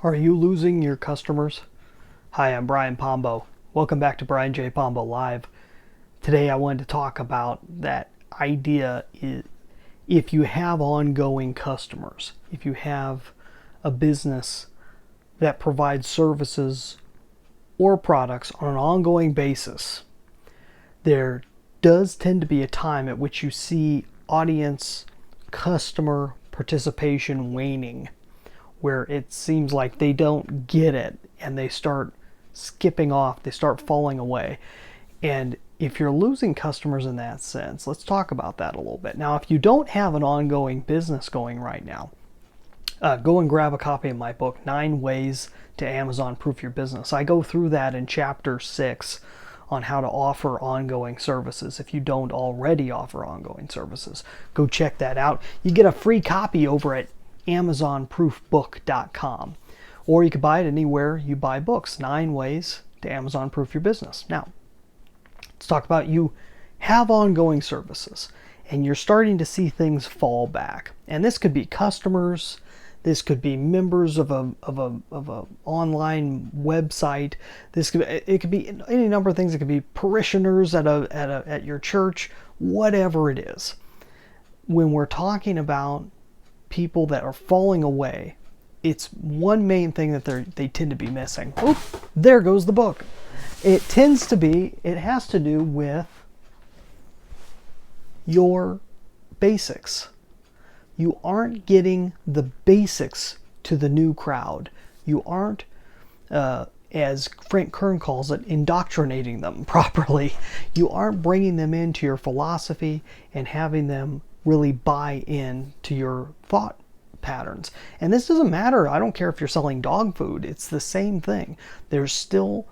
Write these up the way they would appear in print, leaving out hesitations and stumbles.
Are you losing your customers? Hi, I'm Brian Pombo. Welcome back to Brian J. Pombo Live. Today I wanted to talk about that idea if you have ongoing customers, if you have a business that provides services or products on an ongoing basis, there does tend to be a time at which you see audience, customer participation waning, where it seems like they don't get it and they start skipping off, they start falling away. And if you're losing customers in that sense, let's talk about that a little bit. Now, if you don't have an ongoing business going right now, go and grab a copy of my book, 9 Ways to Amazon Proof Your Business. I go through that in chapter 6 on how to offer ongoing services if you don't already offer ongoing services. Go check that out. You get a free copy over at amazonproofbook.com, or you can buy it anywhere you buy books. 9 Ways to Amazon Proof Your Business. Now, let's talk about you have ongoing services and you're starting to see things fall back. And this could be customers, this could be members of a online website. It could be any number of things. It could be parishioners at your church, whatever it is. When we're talking about people that are falling away, it's one main thing that they tend to be missing. Oh, there goes the book. It has to do with your basics. You aren't getting the basics to the new crowd. You aren't, as Frank Kern calls it, indoctrinating them properly. You aren't bringing them into your philosophy and having them really buy in to your thought patterns. And this doesn't matter. I don't care if you're selling dog food. It's the same thing. There's still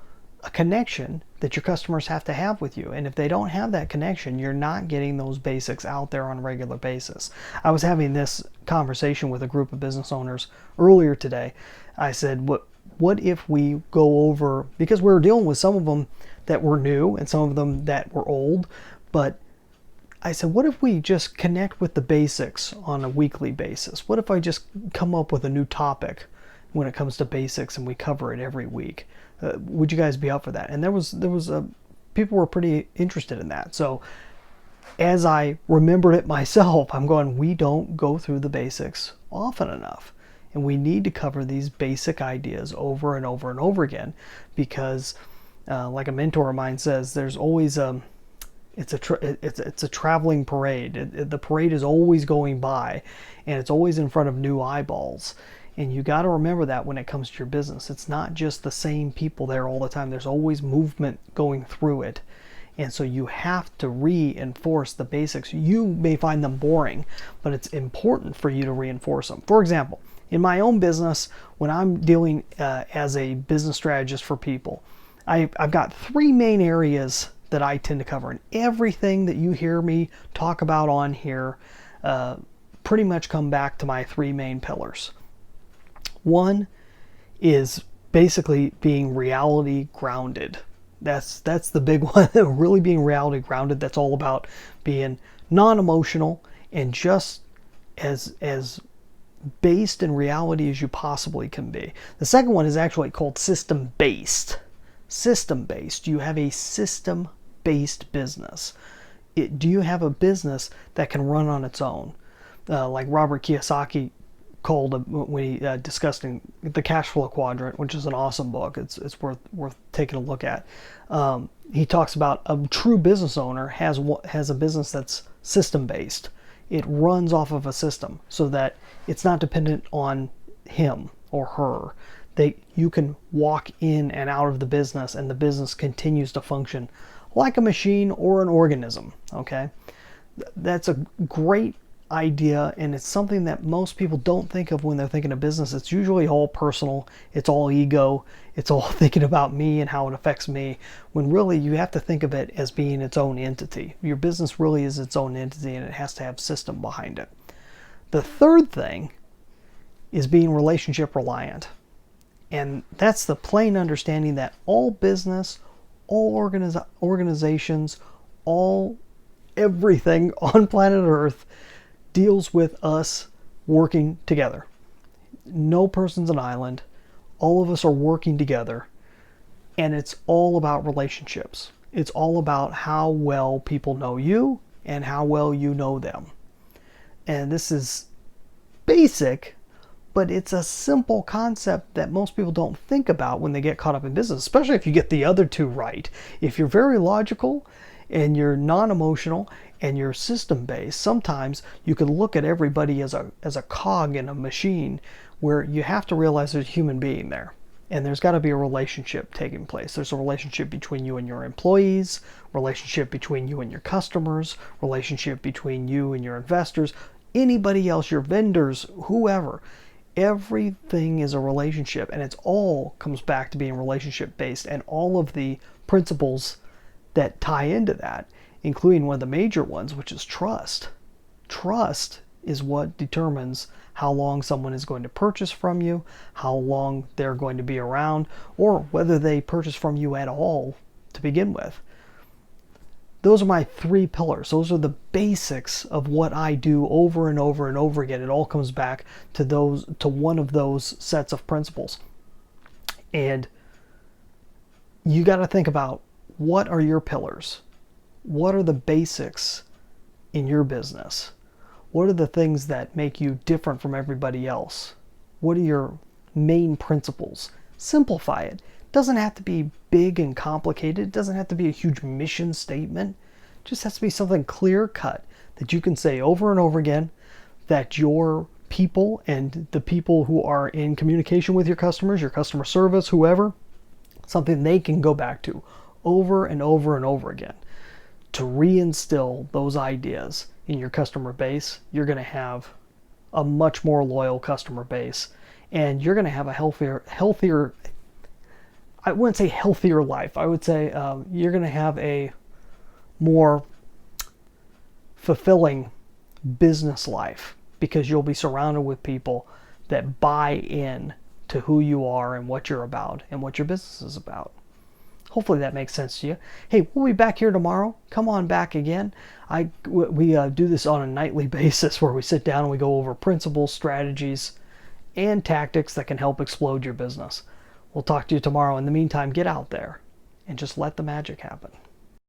a connection that your customers have to have with you. And if they don't have that connection, you're not getting those basics out there on a regular basis. I was having this conversation with a group of business owners earlier today. I said, what if we go over, because we were dealing with some of them that were new and some of them that were old, but I said, what if we just connect with the basics on a weekly basis? What if I just come up with a new topic when it comes to basics and we cover it every week? Would you guys be up for that? And people were pretty interested in that. So as I remembered it myself, I'm going, we don't go through the basics often enough. And we need to cover these basic ideas over and over and over again, because like a mentor of mine says, there's always it's a traveling parade. The parade is always going by, and it's always in front of new eyeballs. And you got to remember that when it comes to your business. It's not just the same people there all the time. There's always movement going through it. And so you have to reinforce the basics. You may find them boring, but it's important for you to reinforce them. For example, in my own business, when I'm dealing as a business strategist for people, I've got 3 main areas that I tend to cover. And everything that you hear me talk about on here pretty much come back to my 3 main pillars. One is basically being reality grounded. That's the big one. Really being reality grounded. That's all about being non-emotional and just as based in reality as you possibly can be. The second one is actually called system based. System based. You have a system based business. Do you have a business that can run on its own? Like Robert Kiyosaki called when he discussed in the Cash Flow Quadrant, which is an awesome book. It's worth taking a look at. He talks about a true business owner has a business that's system based. It runs off of a system so that it's not dependent on him or her. You can walk in and out of the business, and the business continues to function like a machine or an organism. Okay, that's a great idea, and it's something that most people don't think of when they're thinking of business. It's usually all personal, it's all ego, it's all thinking about me and how it affects me, when really you have to think of it as being its own entity. Your business really is its own entity, and it has to have system behind it. The third thing is being relationship reliant, and that's the plain understanding that all business, all organizations, everything on planet Earth deals with us working together. No person's an island. All of us are working together, and it's all about relationships. It's all about how well people know you and how well you know them. And this is basic, but it's a simple concept that most people don't think about when they get caught up in business, especially if you get the other two right. If you're very logical and you're non-emotional and you're system-based, sometimes you can look at everybody as a cog in a machine, where you have to realize there's a human being there. And there's got to be a relationship taking place. There's a relationship between you and your employees, relationship between you and your customers, relationship between you and your investors, anybody else, your vendors, whoever. Everything is a relationship, and it's all comes back to being relationship based, and all of the principles that tie into that, including one of the major ones, which is trust. Trust is what determines how long someone is going to purchase from you, how long they're going to be around, or whether they purchase from you at all to begin with. Those are my 3 pillars. Those are the basics of what I do over and over and over again. It all comes back to one of those sets of principles. And you got to think about, what are your pillars? What are the basics in your business? What are the things that make you different from everybody else? What are your main principles? Simplify it. It doesn't have to be big and complicated. It doesn't have to be a huge mission statement. It just has to be something clear cut that you can say over and over again, that your people and the people who are in communication with your customers, your customer service, whoever, something they can go back to over and over and over again to reinstill those ideas in your customer base. You're going to have a much more loyal customer base, and you're going to have a healthier, I wouldn't say healthier life. I would say you're going to have a more fulfilling business life, because you'll be surrounded with people that buy in to who you are and what you're about and what your business is about. Hopefully that makes sense to you. Hey, we'll be back here tomorrow. Come on back again. We do this on a nightly basis, where we sit down and we go over principles, strategies, and tactics that can help explode your business. We'll talk to you tomorrow. In the meantime, get out there and just let the magic happen.